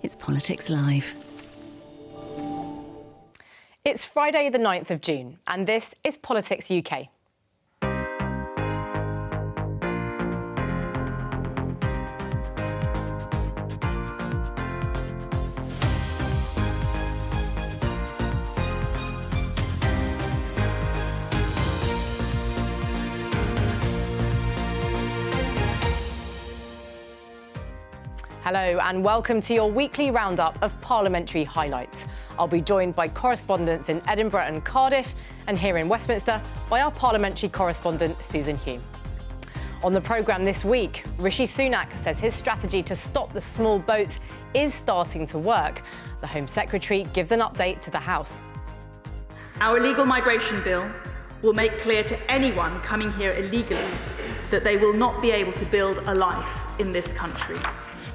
It's Politics Live. It's Friday the 9th of June, and this is Politics UK. Hello and welcome to your weekly roundup of parliamentary highlights. I'll be joined by correspondents in Edinburgh and Cardiff, and here in Westminster by our parliamentary correspondent Susan Hume. On the programme this week, Rishi Sunak says his strategy to stop the small boats is starting to work. The Home Secretary gives an update to the House. Our illegal migration bill will make clear to anyone coming here illegally that they will not be able to build a life in this country.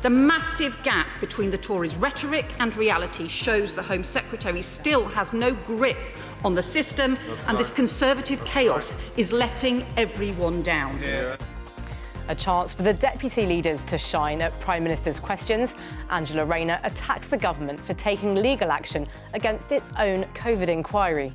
The massive gap between the Tories' rhetoric and reality shows the Home Secretary still has no grip on the system, and this Conservative chaos is letting everyone down. A chance for the deputy leaders to shine at Prime Minister's questions. Angela Rayner attacks the government for taking legal action against its own COVID inquiry.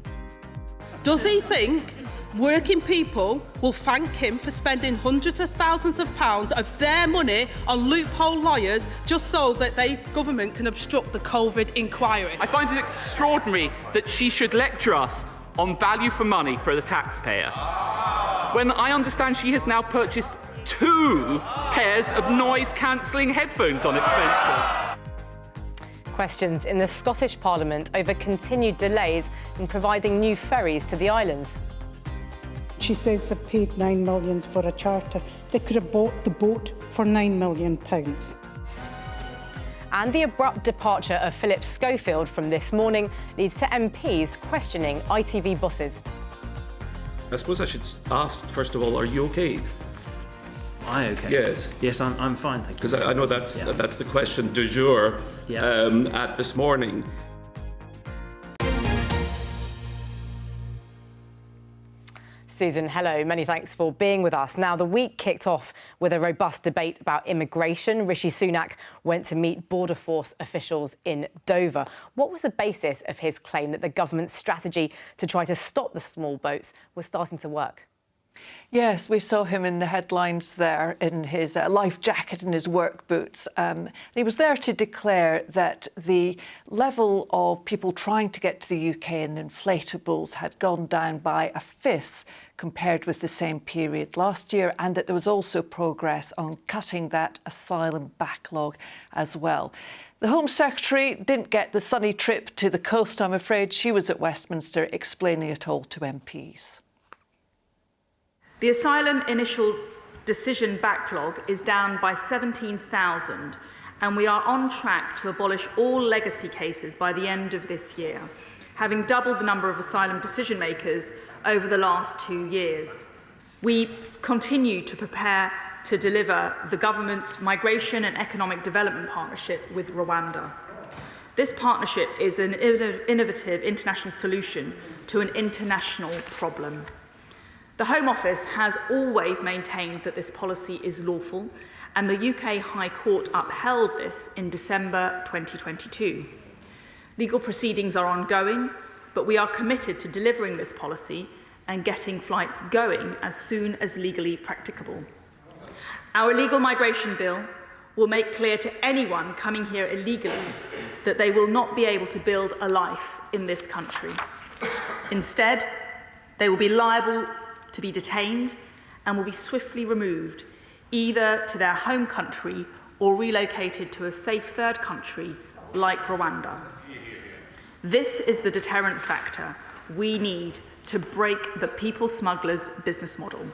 Does he think working people will thank him for spending hundreds of thousands of pounds of their money on loophole lawyers just so that the government can obstruct the COVID inquiry? I find it extraordinary that she should lecture us on value for money for the taxpayer, when I understand she has now purchased 2 pairs of noise-cancelling headphones on expensive. Questions in the Scottish Parliament over continued delays in providing new ferries to the islands. She says they've paid £9 million for a charter. They could have bought the boat for £9 million. And the abrupt departure of Philip Schofield from This Morning leads to MPs questioning ITV bosses. I suppose I should ask, first of all, are you OK? Am I OK? Yes. Yes, I'm fine, thank you. Because I know that's the question du jour at This Morning. Susan, hello. Many thanks for being with us. Now, the week kicked off with a robust debate about immigration. Rishi Sunak went to meet Border Force officials in Dover. What was the basis of his claim that the government's strategy to try to stop the small boats was starting to work? Yes, we saw him in the headlines there in his life jacket and his work boots. He was there to declare that the level of people trying to get to the UK in inflatables had gone down by 1/5 compared with the same period last year, and that there was also progress on cutting that asylum backlog as well. The Home Secretary didn't get the sunny trip to the coast, I'm afraid. She was at Westminster explaining it all to MPs. The asylum initial decision backlog is down by 17,000, and we are on track to abolish all legacy cases by the end of this year, having doubled the number of asylum decision makers over the last 2 years. We continue to prepare to deliver the government's Migration and Economic Development Partnership with Rwanda. This partnership is an innovative international solution to an international problem. The Home Office has always maintained that this policy is lawful, and the UK High Court upheld this in December 2022. Legal proceedings are ongoing, but we are committed to delivering this policy and getting flights going as soon as legally practicable. Our illegal migration bill will make clear to anyone coming here illegally that they will not be able to build a life in this country. Instead, they will be liable to be detained and will be swiftly removed, either to their home country or relocated to a safe third country like Rwanda. This is the deterrent factor we need to break the people smugglers' business model.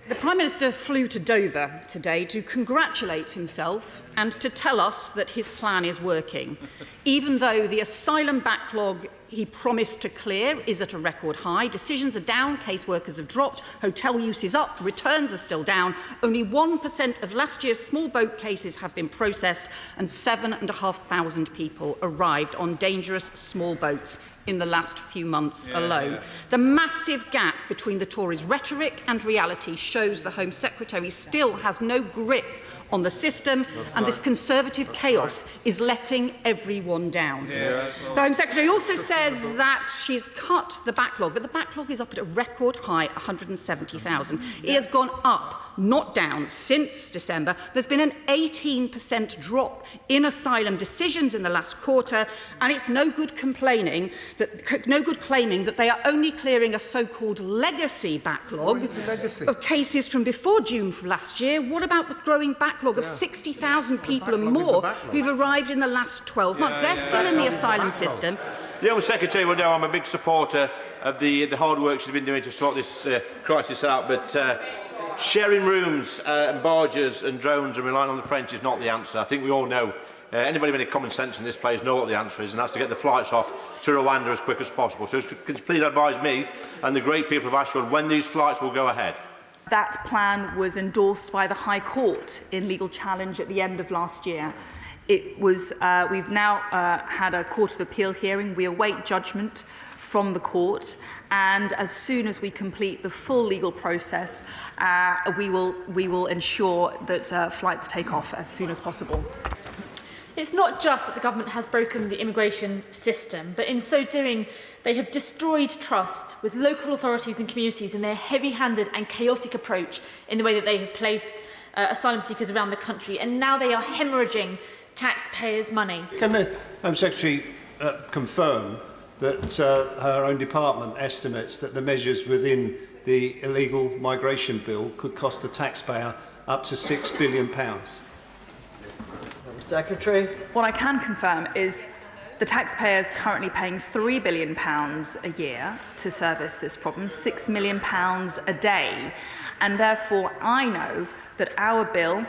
The Prime Minister flew to Dover today to congratulate himself and to tell us that his plan is working, even though the asylum backlog he promised to clear is at a record high. Decisions are down, caseworkers have dropped, hotel use is up, returns are still down. Only 1% of last year's small boat cases have been processed, and 7,500 people arrived on dangerous small boats in the last few months alone. The massive gap between the Tories' rhetoric and reality shows the Home Secretary still has no grip on the system, and this Conservative chaos is letting everyone down. The Home Secretary also says that she's cut the backlog, but the backlog is up at a record high 170,000. It has gone up, not down, since December. There's been an 18% drop in asylum decisions in the last quarter, and it's no good claiming that they are only clearing a so-called legacy backlog of cases from before June of last year. What about the growing backlog of 60,000 people and more who've arrived in the last 12 months? They're still in the asylum system. The Home Secretary will know I'm a big supporter of the hard work she's been doing to sort this crisis out, but sharing rooms and barges and drones and relying on the French is not the answer. I think we all know. Anybody with any common sense in this place know what the answer is, and that's to get the flights off to Rwanda as quick as possible. So can you please advise me and the great people of Ashford when these flights will go ahead? That plan was endorsed by the High Court in legal challenge at the end of last year. It was, we've now had a Court of Appeal hearing. We await judgment from the court, and as soon as we complete the full legal process, we will ensure that flights take off as soon as possible. It's not just that the government has broken the immigration system, but in so doing, they have destroyed trust with local authorities and communities in their heavy-handed and chaotic approach in the way that they have placed asylum seekers around the country, and now they are hemorrhaging taxpayers' money. Can the Home Secretary confirm that her own department estimates that the measures within the illegal migration bill could cost the taxpayer up to £6 billion? Secretary. What I can confirm is the taxpayer is currently paying £3 billion a year to service this problem, £6 million a day, and therefore I know that our bill,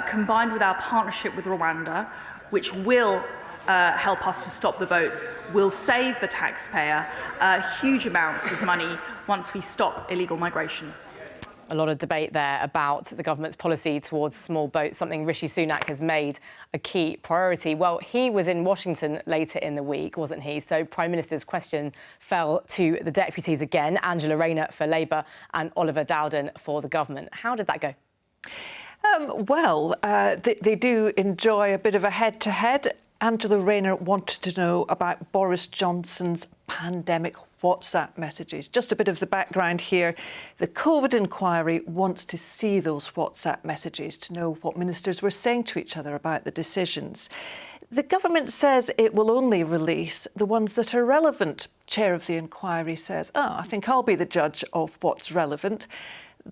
combined with our partnership with Rwanda, which will help us to stop the boats, will save the taxpayer huge amounts of money once we stop illegal migration. A lot of debate there about the government's policy towards small boats, something Rishi Sunak has made a key priority. Well, he was in Washington later in the week, wasn't he? So Prime Minister's question fell to the deputies again, Angela Rayner for Labour and Oliver Dowden for the government. How did that go? They do enjoy a bit of a head-to-head. Angela Rayner wanted to know about Boris Johnson's pandemic WhatsApp messages. Just a bit of the background here. The COVID inquiry wants to see those WhatsApp messages to know what ministers were saying to each other about the decisions. The government says it will only release the ones that are relevant. Chair of the inquiry says, I think I'll be the judge of what's relevant.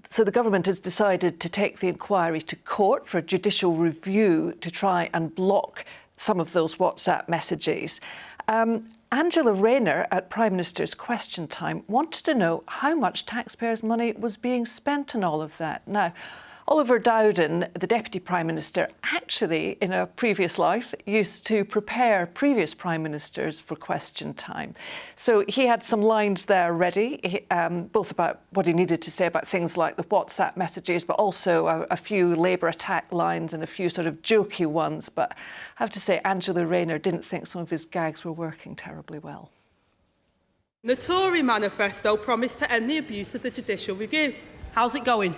So the government has decided to take the inquiry to court for a judicial review to try and block some of those WhatsApp messages. Angela Rayner at Prime Minister's Question Time wanted to know how much taxpayers' money was being spent on all of that. Now, Oliver Dowden, the Deputy Prime Minister, actually, in a previous life, used to prepare previous Prime Ministers for Question Time. So he had some lines there ready, both about what he needed to say about things like the WhatsApp messages, but also a few Labour attack lines and a few sort of jokey ones. But I have to say, Angela Rayner didn't think some of his gags were working terribly well. The Tory manifesto promised to end the abuse of the judicial review. How's it going?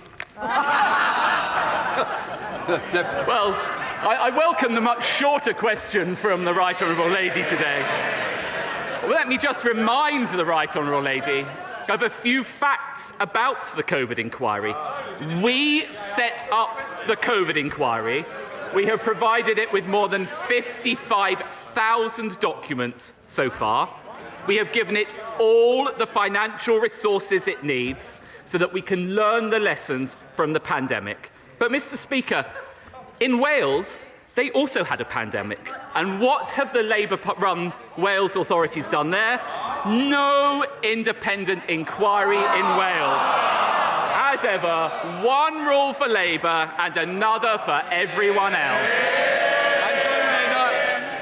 Well, I welcome the much shorter question from the Right Honourable Lady today. Let me just remind the Right Honourable Lady of a few facts about the COVID inquiry. We set up the COVID inquiry. We have provided it with more than 55,000 documents so far. We have given it all the financial resources it needs so that we can learn the lessons from the pandemic. But, Mr. Speaker, in Wales, they also had a pandemic. And what have the Labour-run Wales authorities done there? No independent inquiry in Wales. As ever, one rule for Labour and another for everyone else.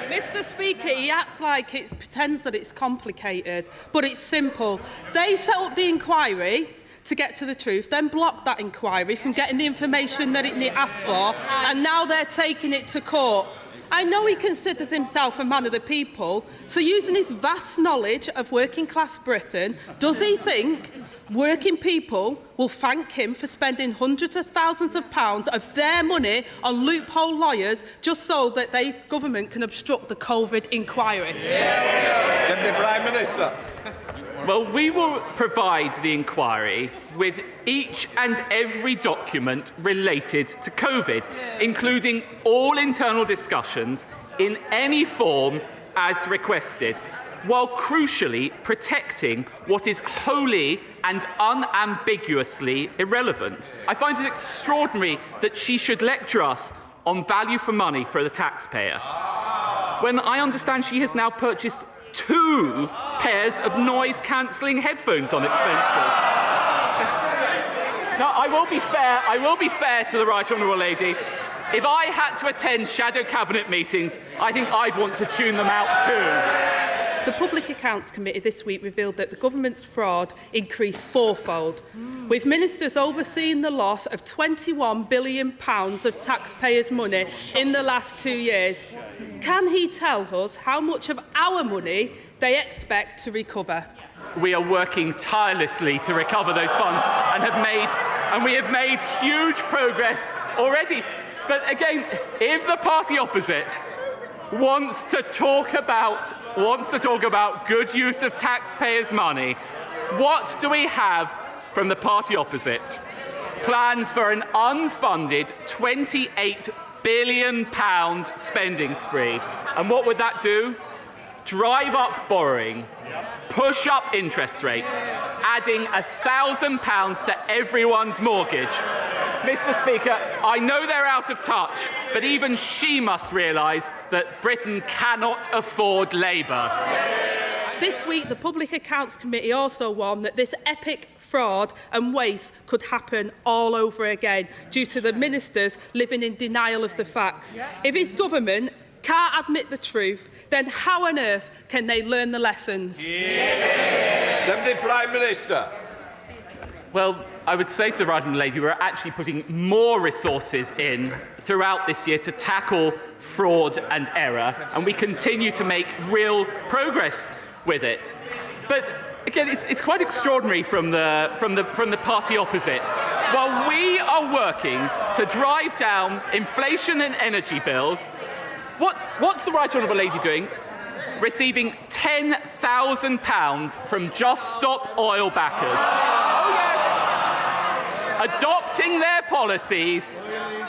Mr. Speaker, he acts like it pretends that it's complicated, but it's simple. They set up the inquiry to get to the truth, then blocked that inquiry from getting the information that it asked for, and now they're taking it to court. I know he considers himself a man of the people, so using his vast knowledge of working-class Britain, does he think working people will thank him for spending hundreds of thousands of pounds of their money on loophole lawyers just so that the government can obstruct the COVID inquiry? Deputy Prime Minister. Well, we will provide the inquiry with each and every document related to COVID, including all internal discussions in any form as requested, while crucially protecting what is wholly and unambiguously irrelevant. I find it extraordinary that she should lecture us on value for money for the taxpayer, when I understand she has now purchased 2 pairs of noise-cancelling headphones on expenses. Now, I will be fair to the Right Honourable Lady. If I had to attend shadow cabinet meetings, I think I'd want to tune them out too. The Public Accounts Committee this week revealed that the government's fraud increased 4-fold, with ministers overseeing the loss of £21 billion of taxpayers' money in the last 2 years. Can he tell us how much of our money they expect to recover? We are working tirelessly to recover those funds and we have made huge progress already. But again, if the party opposite wants to talk about good use of taxpayers' money, what do we have from the party opposite? Plans for an unfunded £28 billion spending spree. And what would that do? Drive up borrowing, push up interest rates, adding £1,000 to everyone's mortgage. Mr. Speaker, I know they're out of touch, but even she must realise that Britain cannot afford Labour. This week, the Public Accounts Committee also warned that this epic fraud and waste could happen all over again due to the ministers living in denial of the facts. If his government can't admit the truth, then how on earth can they learn the lessons? Deputy Prime Minister. Well, I would say to the Right Honourable Lady, we're actually putting more resources in throughout this year to tackle fraud and error, and we continue to make real progress with it. But again, it's quite extraordinary from the party opposite. While we are working to drive down inflation and energy bills, what's the Right Honourable Lady doing? Receiving £10,000 from Just Stop oil backers. Oh yes! Adopting their policies,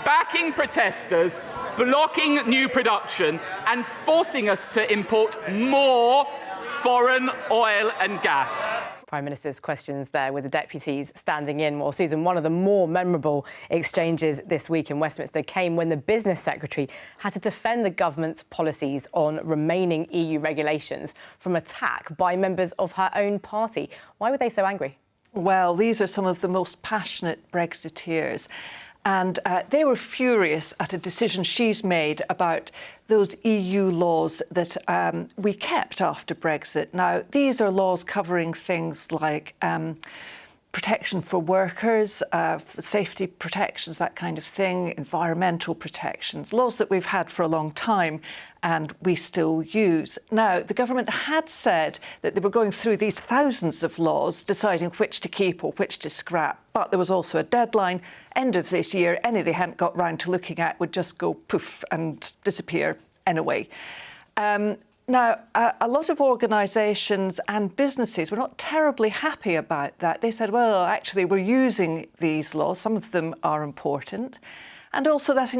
backing protesters, blocking new production, and forcing us to import more foreign oil and gas. Prime Minister's questions there with the deputies standing in. Well, Susan, one of the more memorable exchanges this week in Westminster came when the Business Secretary had to defend the government's policies on remaining EU regulations from attack by members of her own party. Why were they so angry? Well, these are some of the most passionate Brexiteers. And they were furious at a decision she's made about those EU laws that we kept after Brexit. Now, these are laws covering things like protection for workers, safety protections, that kind of thing, environmental protections, laws that we've had for a long time and we still use. Now, the government had said that they were going through these thousands of laws, deciding which to keep or which to scrap. But there was also a deadline, end of this year. Any they hadn't got round to looking at would just go poof and disappear anyway. Now, a lot of organisations and businesses were not terribly happy about that. They said, well, actually, we're using these laws. Some of them are important. And also that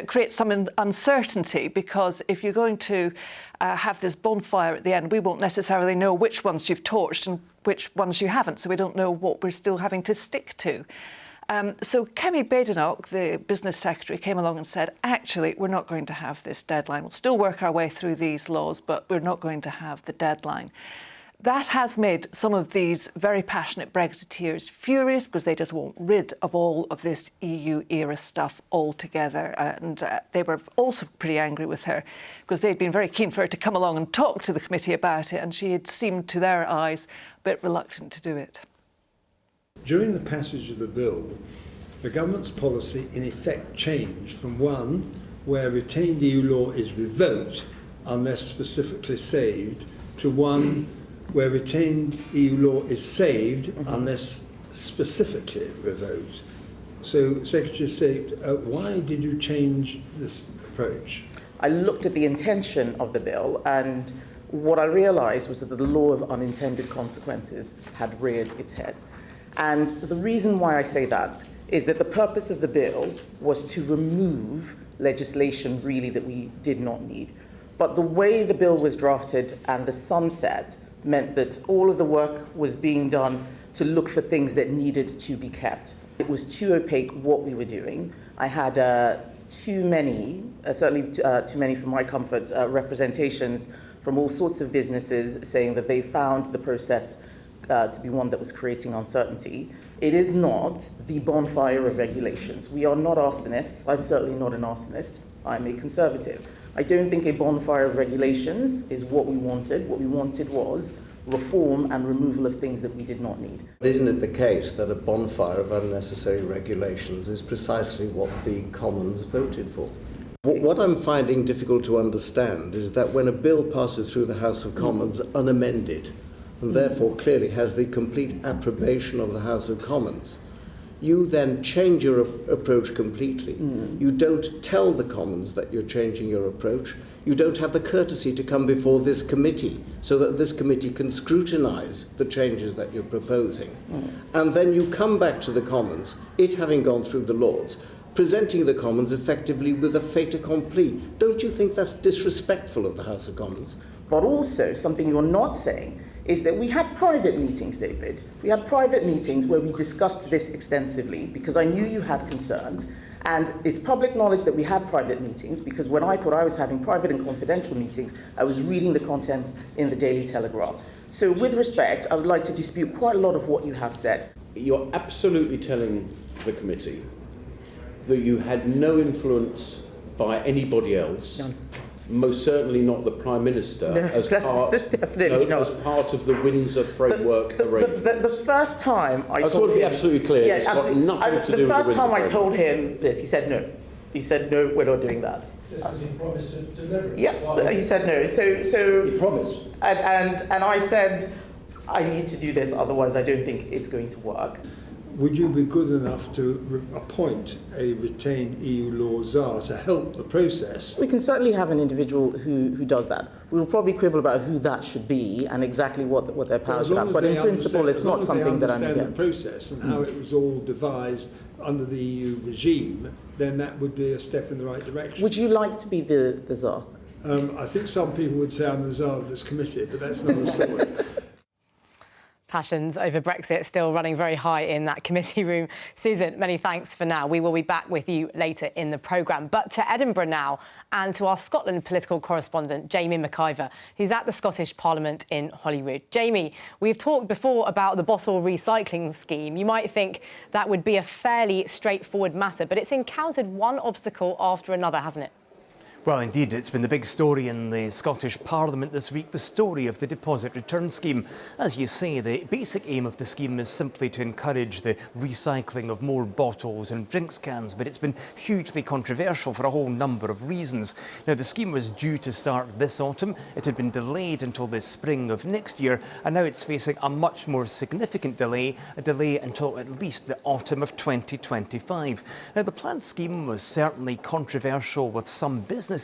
creates some uncertainty, because if you're going to have this bonfire at the end, we won't necessarily know which ones you've torched and which ones you haven't. So we don't know what we're still having to stick to. So Kemi Badenoch, the Business Secretary, came along and said, actually, we're not going to have this deadline. We'll still work our way through these laws, but we're not going to have the deadline. That has made some of these very passionate Brexiteers furious, because they just want rid of all of this EU-era stuff altogether. And they were also pretty angry with her, because they'd been very keen for her to come along and talk to the committee about it, and she had seemed, to their eyes, a bit reluctant to do it. During the passage of the bill, the government's policy in effect changed from one where retained EU law is revoked unless specifically saved, to one where retained EU law is saved unless specifically revoked. So, Secretary of State, why did you change this approach? I looked at the intention of the bill, and what I realised was that the law of unintended consequences had reared its head. And the reason why I say that is that the purpose of the bill was to remove legislation really that we did not need. But the way the bill was drafted and the sunset meant that all of the work was being done to look for things that needed to be kept. It was too opaque what we were doing. I had too many, certainly too many for my comfort, representations from all sorts of businesses saying that they found the process to be one that was creating uncertainty. It is not the bonfire of regulations. We are not arsonists. I'm certainly not an arsonist. I'm a conservative. I don't think a bonfire of regulations is what we wanted. What we wanted was reform and removal of things that we did not need. Isn't it the case that a bonfire of unnecessary regulations is precisely what the Commons voted for? What I'm finding difficult to understand is that when a bill passes through the House of Commons unamended, and therefore clearly has the complete approbation of the House of Commons, you then change your approach completely. You don't tell the Commons that you're changing your approach. You don't have the courtesy to come before this committee so that this committee can scrutinise the changes that you're proposing. And then you come back to the Commons, it having gone through the Lords, presenting the Commons effectively with a fait accompli. Don't you think that's disrespectful of the House of Commons? But also, something you're not saying is that we had private meetings, David. We had private meetings where we discussed this extensively because I knew you had concerns. And it's public knowledge that we had private meetings because when I thought I was having private and confidential meetings, I was reading the contents in the Daily Telegraph. So with respect, I would like to dispute quite a lot of what you have said. You're absolutely telling the committee that you had no influence by anybody else. None. Most certainly not the Prime Minister, as part of the Windsor Framework arrangement. The first time I just told want to be him, absolutely clear, it's got nothing to do with the first time I Windsor told him this, he said no. He said no, we're not doing that. This was he promised to deliver. Yeah, he said no. So he promised. And I said I need to do this, otherwise I don't think it's going to work. Would you be good enough to appoint a retained EU law czar to help the process? We can certainly have an individual who does that. We will probably quibble about who that should be and exactly what their powers should have. But in principle, it's not something that I'm against. The process and how it was all devised under the EU regime, then that would be a step in the right direction. Would you like to be the czar? I think some people would say I'm the czar of this committee, but that's another story. Passions over Brexit still running very high in that committee room. Susan, many thanks for now. We will be back with you later in the programme. But to Edinburgh now and to our Scotland political correspondent, Jamie McIver, who's at the Scottish Parliament in Holyrood. Jamie, we've talked before about the bottle recycling scheme. You might think that would be a fairly straightforward matter, but it's encountered one obstacle after another, hasn't it? Well, indeed, it's been the big story in the Scottish Parliament this week, the story of the deposit return scheme. As you say, the basic aim of the scheme is simply to encourage the recycling of more bottles and drinks cans, but it's been hugely controversial for a whole number of reasons. Now, the scheme was due to start this autumn. It had been delayed until the spring of next year, and now it's facing a much more significant delay, a delay until at least the autumn of 2025. Now, the planned scheme was certainly controversial with some businesses,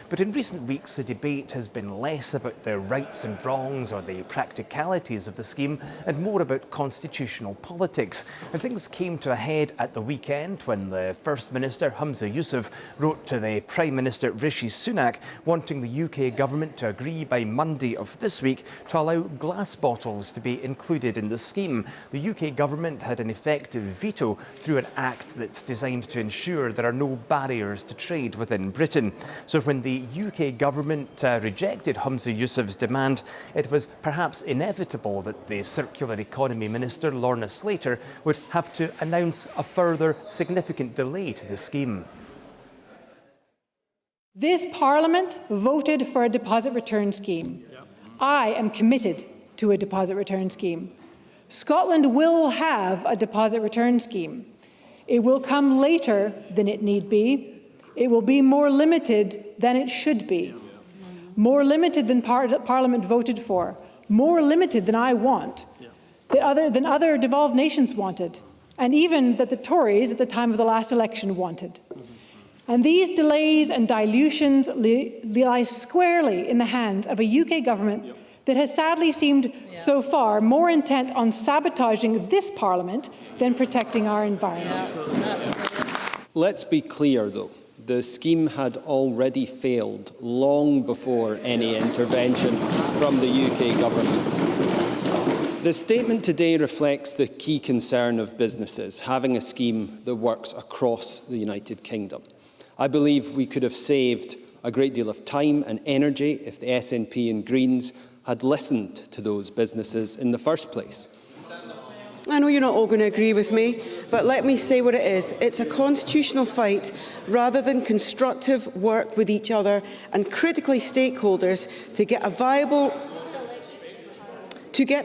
but in recent weeks the debate has been less about the rights and wrongs or the practicalities of the scheme and more about constitutional politics. And things came to a head at the weekend when the First Minister, Humza Yousaf, wrote to the Prime Minister, Rishi Sunak, wanting the UK government to agree by Monday of this week to allow glass bottles to be included in the scheme. The UK government had an effective veto through an act that's designed to ensure there are no barriers to trade within Britain. So when the UK government rejected Humza Yousaf's demand, it was perhaps inevitable that the Circular Economy Minister, Lorna Slater, would have to announce a further significant delay to the scheme. This Parliament voted for a deposit return scheme. I am committed to a deposit return scheme. Scotland will have a deposit return scheme. It will come later than it need be. It will be more limited than it should be, more limited than Parliament voted for, more limited than I want, than other devolved nations wanted, and even that the Tories at the time of the last election wanted. And these delays and dilutions lie squarely in the hands of a UK government that has sadly seemed so far more intent on sabotaging this Parliament than protecting our environment. Let's be clear, though. The scheme had already failed long before any intervention from the UK government. The statement today reflects the key concern of businesses, having a scheme that works across the United Kingdom. I believe we could have saved a great deal of time and energy if the SNP and Greens had listened to those businesses in the first place. I know you're not all going to agree with me, but let me say what it is. It's a constitutional fight rather than constructive work with each other and critically stakeholders to get a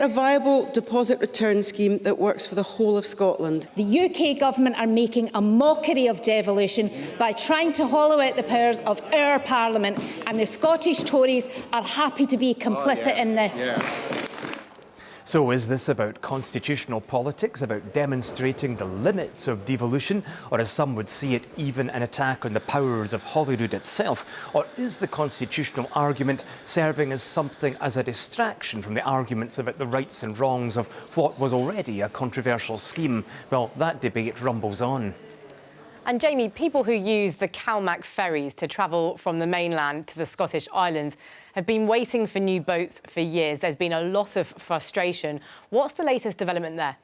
viable deposit return scheme that works for the whole of Scotland. The UK government are making a mockery of devolution by trying to hollow out the powers of our Parliament, and the Scottish Tories are happy to be complicit in this. So is this about constitutional politics, about demonstrating the limits of devolution, or as some would see it, even an attack on the powers of Holyrood itself? Or is the constitutional argument serving as something as a distraction from the arguments about the rights and wrongs of what was already a controversial scheme? Well, that debate rumbles on. And Jamie, people who use the Calmac ferries to travel from the mainland to the Scottish Islands have been waiting for new boats for years. There's been a lot of frustration. What's the latest development there?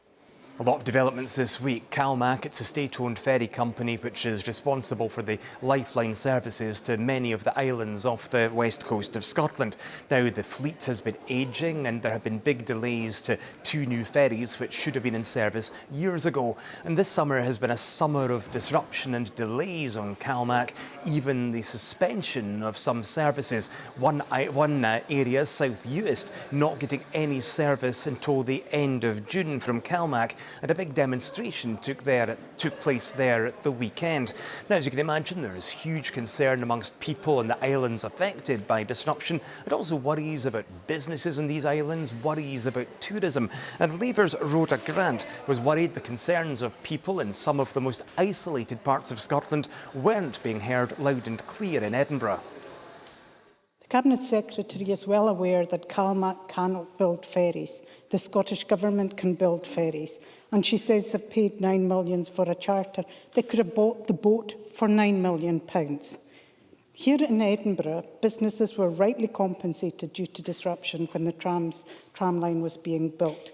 A lot of developments this week. Calmac, it's a state-owned ferry company which is responsible for the lifeline services to many of the islands off the west coast of Scotland. Now, the fleet has been ageing and there have been big delays to 2 new ferries which should have been in service years ago. And this summer has been a summer of disruption and delays on Calmac, even the suspension of some services. One area, South Uist, not getting any service until the end of June from Calmac. And a big demonstration took place there at the weekend. Now, as you can imagine, there is huge concern amongst people on the islands affected by disruption, and also worries about businesses on these islands, worries about tourism. And Labour's Rhoda Grant was worried the concerns of people in some of the most isolated parts of Scotland weren't being heard loud and clear in Edinburgh. The Cabinet Secretary is well aware that Calmac cannot build ferries. The Scottish Government can build ferries. And she says they've paid £9 million for a charter. They could have bought the boat for £9 million. Here in Edinburgh, businesses were rightly compensated due to disruption when the tram line was being built.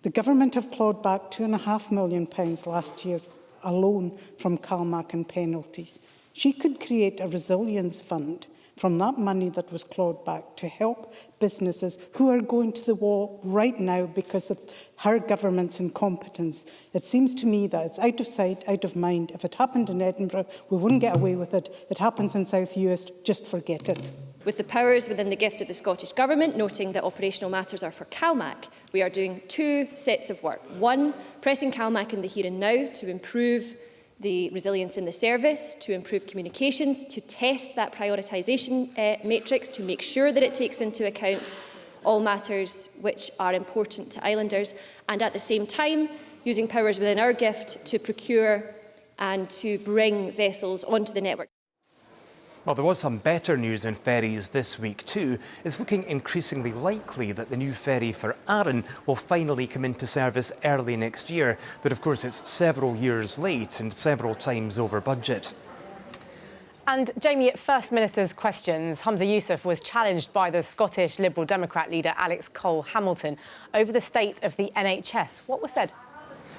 The Government have clawed back £2.5 million last year alone from Calmac and penalties. She could create a resilience fund from that money that was clawed back to help businesses who are going to the wall right now because of her government's incompetence. It seems to me that it's out of sight, out of mind. If it happened in Edinburgh, we wouldn't get away with it. It happens in South Uist, just forget it. With the powers within the gift of the Scottish Government, noting that operational matters are for Calmac, we are doing 2 sets of work. 1, pressing Calmac in the here and now to improve the resilience in the service, to improve communications, to test that prioritisation matrix, to make sure that it takes into account all matters which are important to islanders, and at the same time using powers within our gift to procure and to bring vessels onto the network. Well, there was some better news on ferries this week too. It's looking increasingly likely that the new ferry for Arran will finally come into service early next year. But of course, it's several years late and several times over budget. And Jamie, at First Minister's questions, Humza Yousaf was challenged by the Scottish Liberal Democrat leader Alex Cole-Hamilton over the state of the NHS. What was said?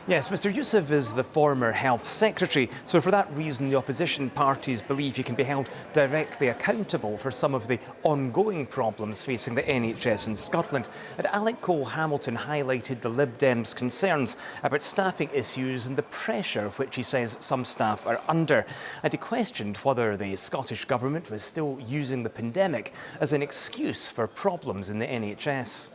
Yes, Mr Yousaf is the former Health Secretary, so for that reason the opposition parties believe he can be held directly accountable for some of the ongoing problems facing the NHS in Scotland. And Alex Cole-Hamilton highlighted the Lib Dems' concerns about staffing issues and the pressure which he says some staff are under. And he questioned whether the Scottish Government was still using the pandemic as an excuse for problems in the NHS.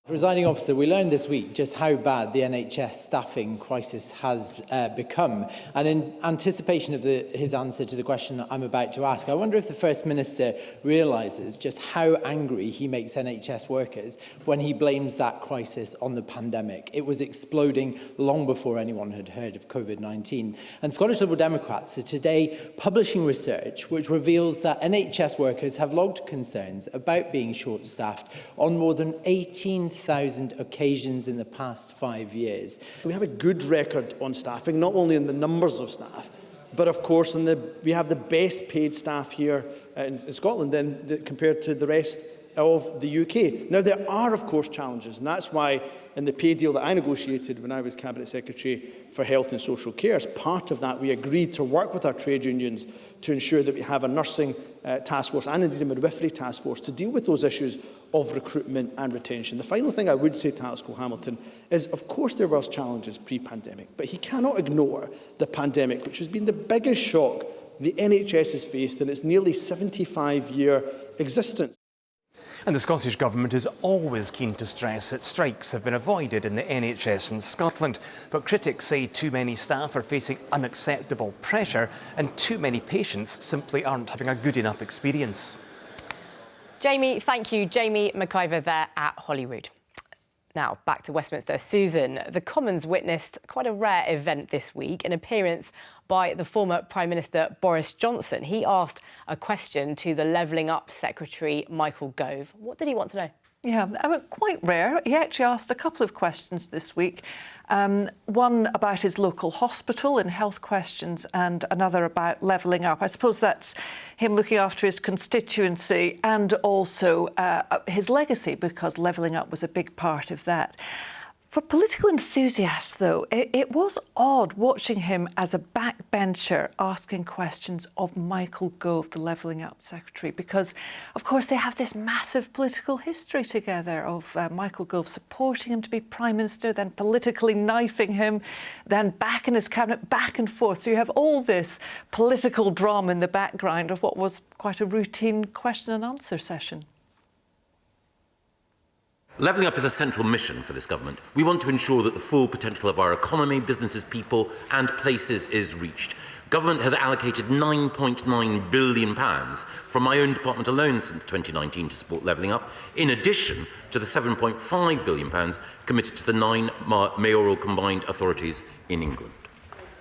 Presiding officer, we learned this week just how bad the NHS staffing crisis has become. And in anticipation of his answer to the question I'm about to ask, I wonder if the First Minister realises just how angry he makes NHS workers when he blames that crisis on the pandemic. It was exploding long before anyone had heard of COVID-19. And Scottish Liberal Democrats are today publishing research which reveals that NHS workers have logged concerns about being short-staffed on more than 18,000 occasions in the past 5 years. We have a good record on staffing, not only in the numbers of staff, but of course we have the best paid staff here in Scotland compared to the rest of the UK. Now, there are, of course, challenges, and that's why in the pay deal that I negotiated when I was Cabinet Secretary for Health and Social Care, as part of that, we agreed to work with our trade unions to ensure that we have a nursing task force and indeed a midwifery task force to deal with those issues of recruitment and retention. The final thing I would say to Alex Cole-Hamilton is, of course, there was challenges pre-pandemic, but he cannot ignore the pandemic, which has been the biggest shock the NHS has faced in its nearly 75-year existence. And the Scottish Government is always keen to stress that strikes have been avoided in the NHS in Scotland. But critics say too many staff are facing unacceptable pressure and too many patients simply aren't having a good enough experience. Jamie, thank you. Jamie McIver there at Holyrood. Now, back to Westminster. Susan, the Commons witnessed quite a rare event this week, an appearance by the former Prime Minister Boris Johnson. He asked a question to the Levelling Up Secretary Michael Gove. What did he want to know? Yeah, quite rare. He actually asked a couple of questions this week. One about his local hospital and health questions and another about levelling up. I suppose that's him looking after his constituency and also his legacy, because levelling up was a big part of that. For political enthusiasts, though, it was odd watching him as a backbencher asking questions of Michael Gove, the Levelling Up Secretary, because, of course, they have this massive political history together of Michael Gove supporting him to be Prime Minister, then politically knifing him, then back in his cabinet, back and forth. So you have all this political drama in the background of what was quite a routine question and answer session. Levelling up is a central mission for this government. We want to ensure that the full potential of our economy, businesses, people and places is reached. Government has allocated £9.9 billion from my own department alone since 2019 to support levelling up, in addition to the £7.5 billion committed to the 9 mayoral combined authorities in England.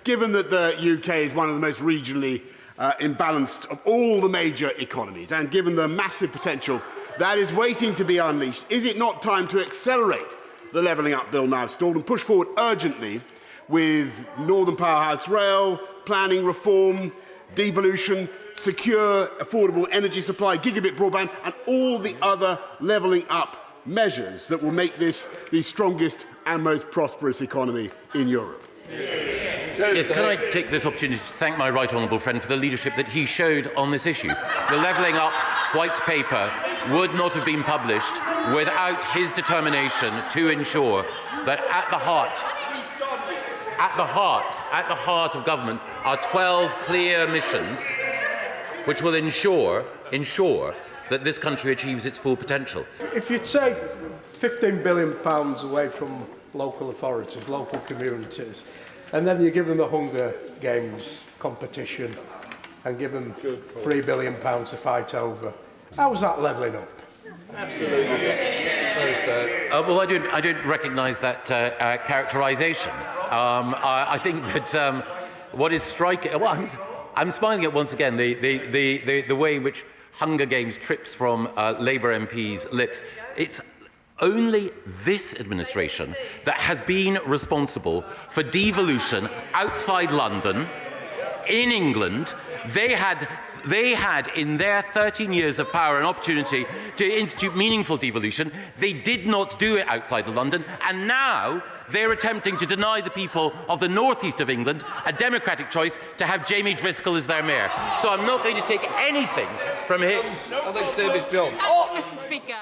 Given that the UK is one of the most regionally imbalanced of all the major economies, and given the massive potential that is waiting to be unleashed, is it not time to accelerate the Levelling Up Bill now stalled and push forward urgently with Northern Powerhouse Rail, planning reform, devolution, secure, affordable energy supply, gigabit broadband, and all the other levelling up measures that will make this the strongest and most prosperous economy in Europe? Yes, can I take this opportunity to thank my right honourable friend for the leadership that he showed on this issue. The Levelling Up White Paper would not have been published without his determination to ensure that at the heart of government are 12 clear missions which will ensure that this country achieves its full potential. If you take £15 billion away from local authorities, local communities, and then you give them the Hunger Games competition and give them £3 billion to fight over, how's that levelling up? Absolutely. Well, I don't recognise that characterisation. I think that what is striking. Well, I'm smiling at once again the way in which Hunger Games trips from Labour MPs' lips. It's only this administration that has been responsible for devolution outside London, in England. They had in their 13 years of power an opportunity to institute meaningful devolution. They did not do it outside of London, and now they're attempting to deny the people of the northeast of England a democratic choice to have Jamie Driscoll as their mayor. So I'm not going to take anything from him. Mr. Speaker.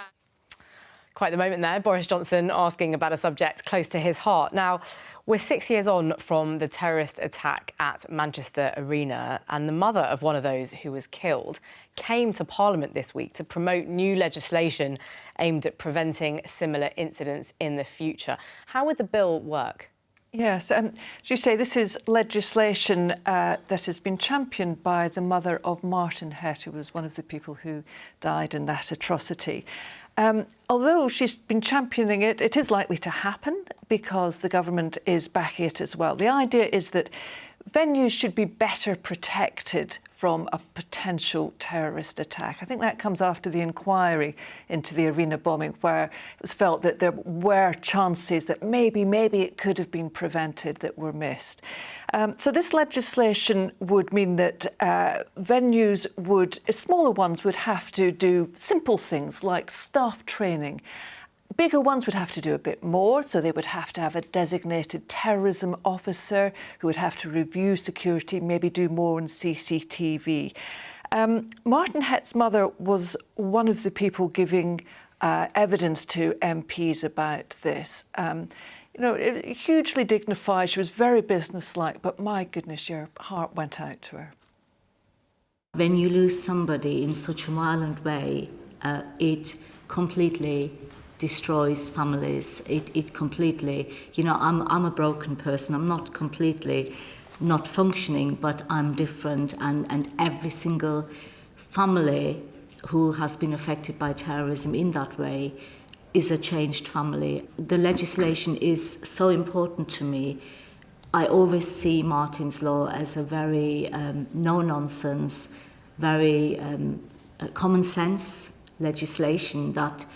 Quite the moment there, Boris Johnson asking about a subject close to his heart. Now, we're 6 years on from the terrorist attack at Manchester Arena, and the mother of one of those who was killed came to Parliament this week to promote new legislation aimed at preventing similar incidents in the future. How would the bill work? Yes, as you say, this is legislation that has been championed by the mother of Martin Hett, who was one of the people who died in that atrocity. Although she's been championing it, it is likely to happen because the government is backing it as well. The idea is that venues should be better protected from a potential terrorist attack. I think that comes after the inquiry into the arena bombing, where it was felt that there were chances that maybe it could have been prevented that were missed. So this legislation would mean that venues smaller ones would have to do simple things like staff training. Bigger ones would have to do a bit more, so they would have to have a designated terrorism officer who would have to review security, maybe do more on CCTV. Martin Hett's mother was one of the people giving evidence to MPs about this. Hugely dignified, she was very businesslike, but my goodness, your heart went out to her. When you lose somebody in such a violent way, it completely destroys families. It completely, I'm a broken person. I'm not completely not functioning, but I'm different. And every single family who has been affected by terrorism in that way is a changed family. The legislation is so important to me. I always see Martin's Law as a very no-nonsense, very common sense legislation that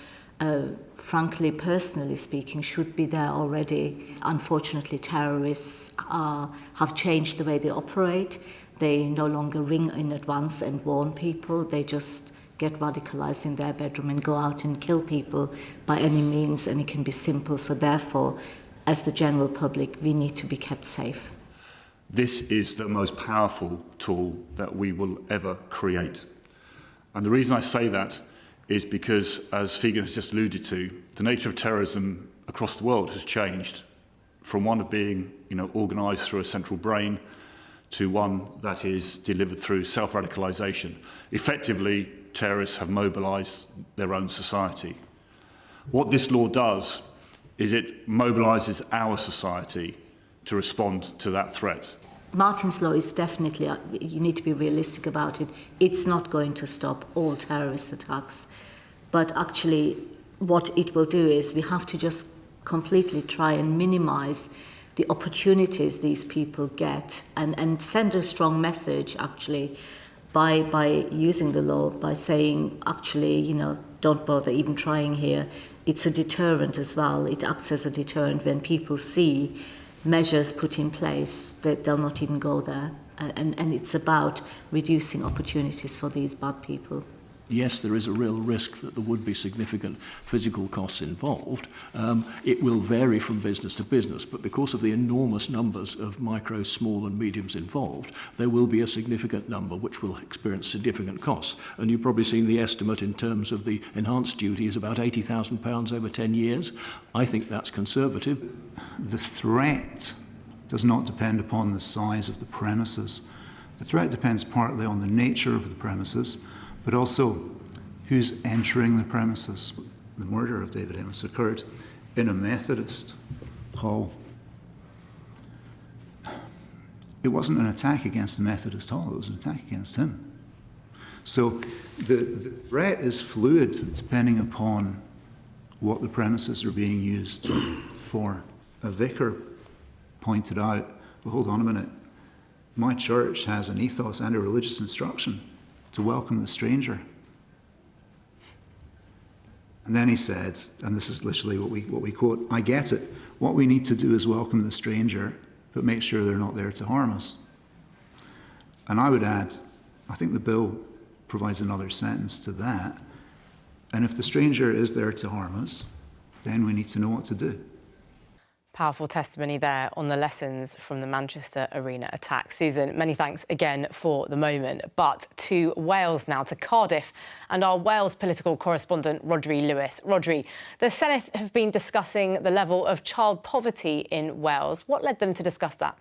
frankly, personally speaking, should be there already. Unfortunately, terrorists have changed the way they operate. They no longer ring in advance and warn people. They just get radicalised in their bedroom and go out and kill people by any means, and it can be simple. So therefore, as the general public, we need to be kept safe. This is the most powerful tool that we will ever create. And the reason I say that is because, as Figen has just alluded to, the nature of terrorism across the world has changed from one of being, organised through a central brain to one that is delivered through self-radicalisation. Effectively, terrorists have mobilised their own society. What this law does is it mobilises our society to respond to that threat. Martin's Law is definitely, you need to be realistic about it, it's not going to stop all terrorist attacks. But actually, what it will do is we have to just completely try and minimise the opportunities these people get and send a strong message, actually, by using the law, by saying, actually, don't bother even trying here. It's a deterrent as well. It acts as a deterrent when people see measures put in place, that they'll not even go there. And it's about reducing opportunities for these bad people. Yes, there is a real risk that there would be significant physical costs involved. It will vary from business to business, but because of the enormous numbers of micro, small and mediums involved, there will be a significant number which will experience significant costs. And you've probably seen the estimate in terms of the enhanced duty is about £80,000 over 10 years. I think that's conservative. The threat does not depend upon the size of the premises. The threat depends partly on the nature of the premises, but also who's entering the premises. The murder of David Amos occurred in a Methodist hall. It wasn't an attack against the Methodist hall, it was an attack against him. So the threat is fluid depending upon what the premises are being used for. A vicar pointed out, well, hold on a minute, my church has an ethos and a religious instruction to welcome the stranger. And then he said, and this is literally what we quote, I get it. What we need to do is welcome the stranger, but make sure they're not there to harm us. And I would add, I think the bill provides another sentence to that. And if the stranger is there to harm us, then we need to know what to do. Powerful testimony there on the lessons from the Manchester Arena attack. Susan, many thanks again for the moment. But to Wales now, to Cardiff, and our Wales political correspondent, Rhodri Lewis. Rhodri, the Senedd have been discussing the level of child poverty in Wales. What led them to discuss that?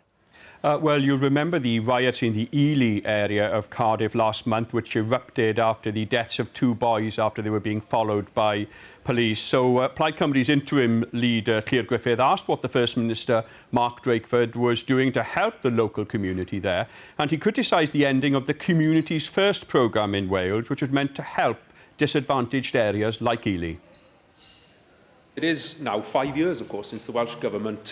Well, you'll remember the riots in the Ely area of Cardiff last month, which erupted after the deaths of 2 boys after they were being followed by police. So Plaid Cymru's interim leader, Claire Griffith, asked what the First Minister, Mark Drakeford, was doing to help the local community there. And he criticised the ending of the Communities First programme in Wales, which was meant to help disadvantaged areas like Ely. It is now 5 years, of course, since the Welsh Government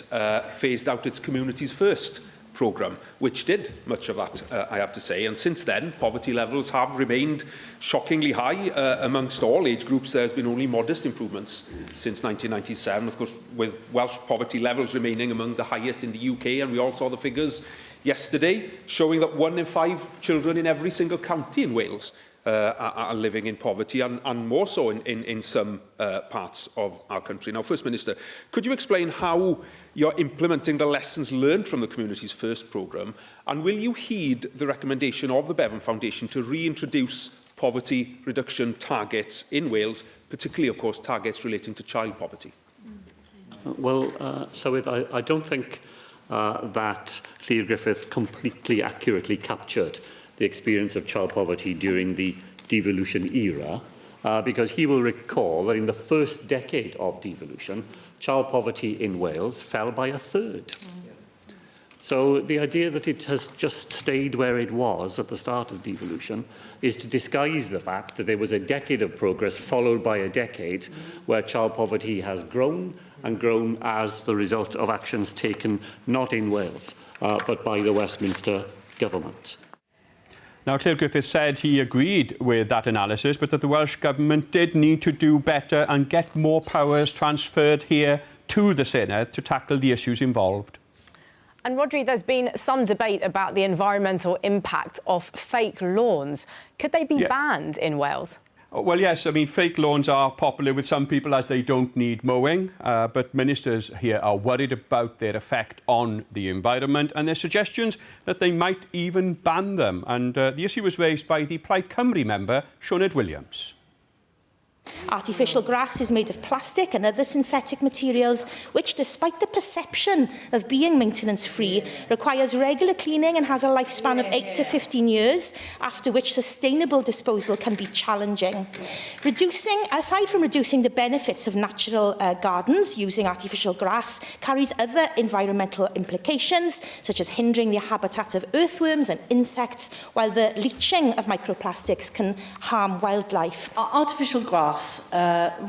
phased out its Communities First programme, which did much of that, I have to say. And since then, poverty levels have remained shockingly high amongst all age groups. There's been only modest improvements since 1997, of course, with Welsh poverty levels remaining among the highest in the UK. And we all saw the figures yesterday showing that 1 in 5 children in every single county in Wales are living in poverty, and more so in some parts of our country. Now, First Minister, could you explain how you're implementing the lessons learned from the Communities First programme, and will you heed the recommendation of the Bevan Foundation to reintroduce poverty reduction targets in Wales, particularly, of course, targets relating to child poverty? Well, I don't think that Claire Griffith completely accurately captured the experience of child poverty during the devolution era, because he will recall that in the first decade of devolution, child poverty in Wales fell by 1/3. So the idea that it has just stayed where it was at the start of devolution is to disguise the fact that there was a decade of progress followed by a decade where child poverty has grown and grown as the result of actions taken not in Wales, but by the Westminster government. Now, Claire Griffith said he agreed with that analysis, but that the Welsh Government did need to do better and get more powers transferred here to the Senedd to tackle the issues involved. And Rhodri, there's been some debate about the environmental impact of fake lawns. Could they be banned in Wales? Well, yes, I mean, fake lawns are popular with some people as they don't need mowing, but ministers here are worried about their effect on the environment, and there's suggestions that they might even ban them. And the issue was raised by the Plaid Cymru member, Sinead Williams. Artificial grass is made of plastic and other synthetic materials, which, despite the perception of being maintenance-free, requires regular cleaning and has a lifespan of 8 to 15 years, after which sustainable disposal can be challenging. Aside from reducing the benefits of natural gardens, using artificial grass carries other environmental implications, such as hindering the habitat of earthworms and insects, while the leaching of microplastics can harm wildlife. Artificial grass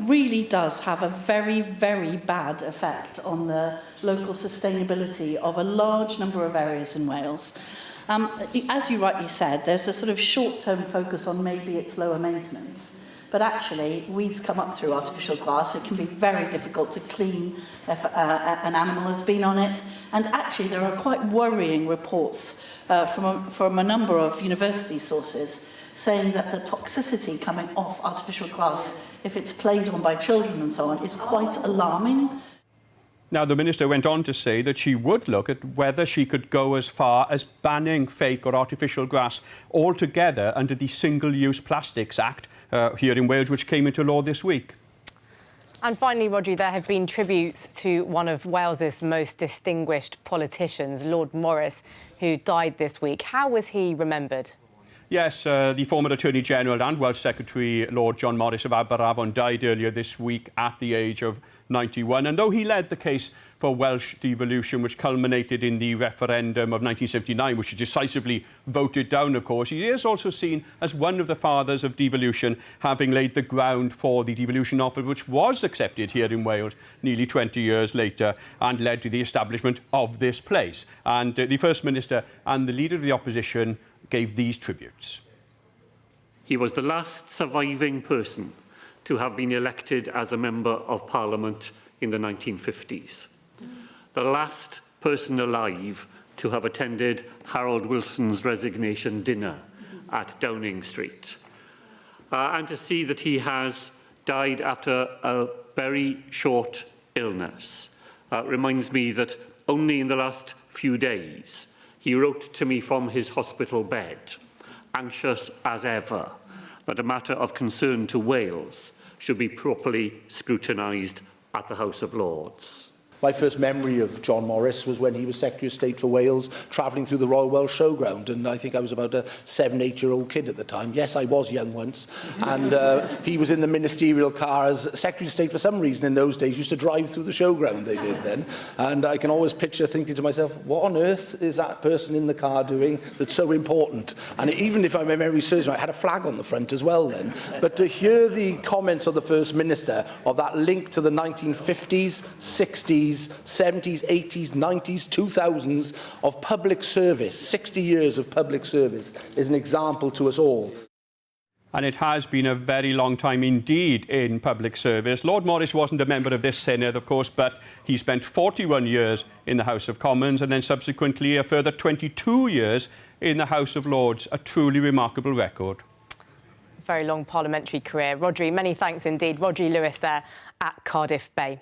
really does have a very, very bad effect on the local sustainability of a large number of areas in Wales. As you rightly said, there's a sort of short-term focus on maybe its lower maintenance. But actually, weeds come up through artificial grass. It can be very difficult to clean if an animal has been on it. And actually, there are quite worrying reports from a number of university sources saying that the toxicity coming off artificial grass, if it's played on by children and so on, is quite alarming. Now, the minister went on to say that she would look at whether she could go as far as banning fake or artificial grass altogether under the Single-Use Plastics Act here in Wales, which came into law this week. And finally, Rhodri, there have been tributes to one of Wales's most distinguished politicians, Lord Morris, who died this week. How was he remembered? Yes, the former Attorney-General and Welsh Secretary Lord John Morris of Aberafon died earlier this week at the age of 91. And though he led the case for Welsh devolution, which culminated in the referendum of 1979, which was decisively voted down, of course, he is also seen as one of the fathers of devolution, having laid the ground for the devolution offer, which was accepted here in Wales nearly 20 years later and led to the establishment of this place. And the First Minister and the Leader of the Opposition gave these tributes. He was the last surviving person to have been elected as a Member of Parliament in the 1950s. The last person alive to have attended Harold Wilson's resignation dinner at Downing Street. And to see that he has died after a very short illness reminds me that only in the last few days he wrote to me from his hospital bed, anxious as ever, that a matter of concern to Wales should be properly scrutinised at the House of Lords. My first memory of John Morris was when he was Secretary of State for Wales, travelling through the Royal Welsh Showground, and I think I was about a 7, 8-year-old kid at the time. Yes, I was young once, and he was in the ministerial car as Secretary of State for some reason in those days, used to drive through the showground, they did then, and I can always picture thinking to myself, what on earth is that person in the car doing that's so important? And even if my memory serves me, I had a flag on the front as well then, but to hear the comments of the First Minister of that link to the 1950s, 60s, 70s, 80s, 90s, 2000s of public service, 60 years of public service, is an example to us all. And it has been a very long time indeed in public service. Lord Morris wasn't a member of this Senedd, of course, but he spent 41 years in the House of Commons and then subsequently a further 22 years in the House of Lords, a truly remarkable record. Very long parliamentary career. Rhodri, many thanks indeed. Rhodri Lewis there at Cardiff Bay.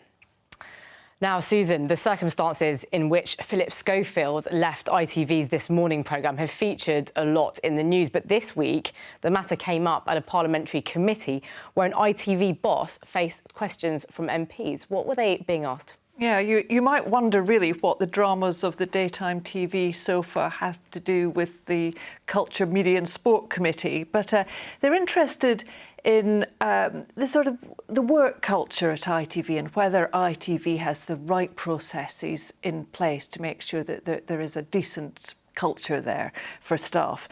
Now, Susan, the circumstances in which Philip Schofield left ITV's This Morning programme have featured a lot in the news. But this week, the matter came up at a parliamentary committee where an ITV boss faced questions from MPs. What were they being asked? Yeah, you might wonder really what the dramas of the daytime TV sofa have to do with the Culture, Media and Sport Committee, but they're interested in the work culture at ITV and whether ITV has the right processes in place to make sure that there is a decent culture there for staff.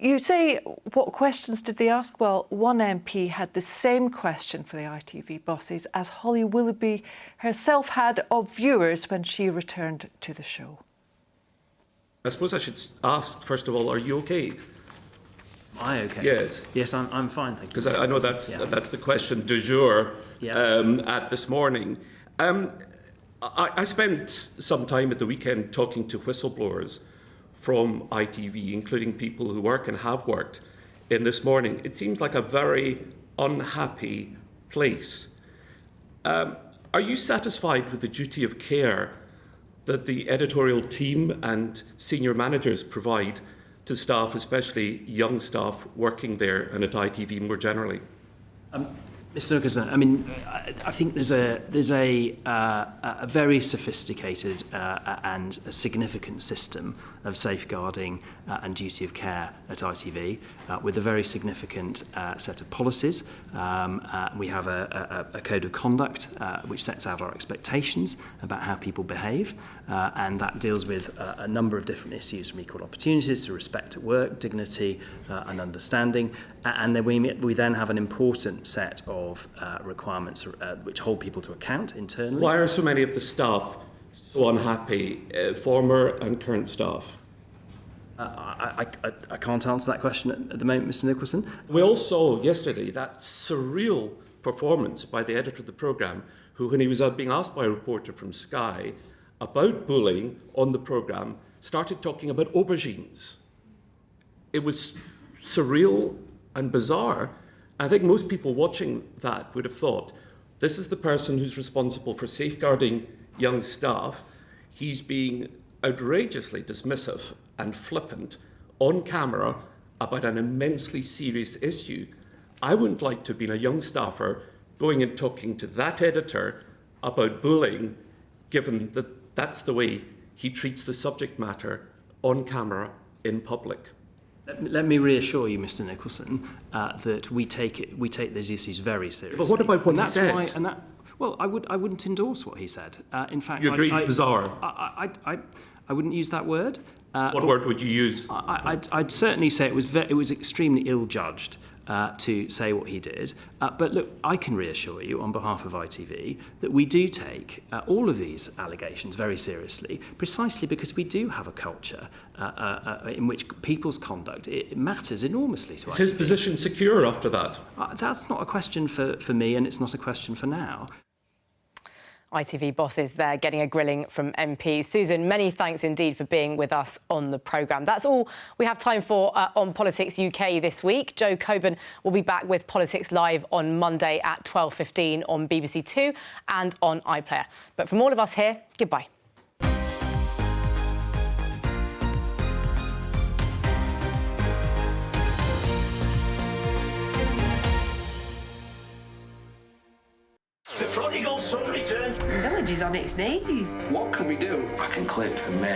You say, what questions did they ask? Well, one MP had the same question for the ITV bosses as Holly Willoughby herself had of viewers when she returned to the show. I suppose I should ask, first of all, are you okay? Am I okay? Yes. Yes, I'm fine, thank you. Because I know that's the question du jour at This Morning. I spent some time at the weekend talking to whistleblowers from ITV, including people who work and have worked in This Morning. It seems like a very unhappy place. Are you satisfied with the duty of care that the editorial team and senior managers provide to staff, especially young staff working there and at ITV more generally? Mr. Nicholson, I mean, I think there's a very sophisticated and a significant system of safeguarding and duty of care at ITV with a very significant set of policies. We have a code of conduct which sets out our expectations about how people behave, and that deals with a number of different issues from equal opportunities to respect at work, dignity and understanding. And then we then have an important set of requirements which hold people to account internally. Why are so many of the staff so unhappy, former and current staff? I can't answer that question at the moment, Mr. Nicholson. We all saw yesterday that surreal performance by the editor of the programme, who, when he was being asked by a reporter from Sky about bullying on the programme, started talking about aubergines. It was surreal and bizarre. I think most people watching that would have thought, this is the person who's responsible for safeguarding young staff. He's being outrageously dismissive and flippant on camera about an immensely serious issue. I wouldn't like to have been a young staffer going and talking to that editor about bullying, given that that's the way he treats the subject matter on camera in public. Let me reassure you, Mr. Nicholson, that we take these issues very seriously. But what about what he said? Well, I wouldn't endorse what he said. In fact, you agree it's bizarre. I wouldn't use that word. What word would you use? I'd certainly say it was extremely ill-judged to say what he did. But look, I can reassure you on behalf of ITV that we do take all of these allegations very seriously, precisely because we do have a culture in which people's conduct it matters enormously to us. Is his position secure after that? That's not a question for me, and it's not a question for now. ITV bosses there getting a grilling from MPs. Susan, many thanks indeed for being with us on the programme. That's all we have time for on Politics UK this week. Joe Coburn will be back with Politics Live on Monday at 12:15 on BBC Two and on iPlayer. But from all of us here, goodbye. The prodigal son returned. The village is on its knees. What can we do? I can clip and make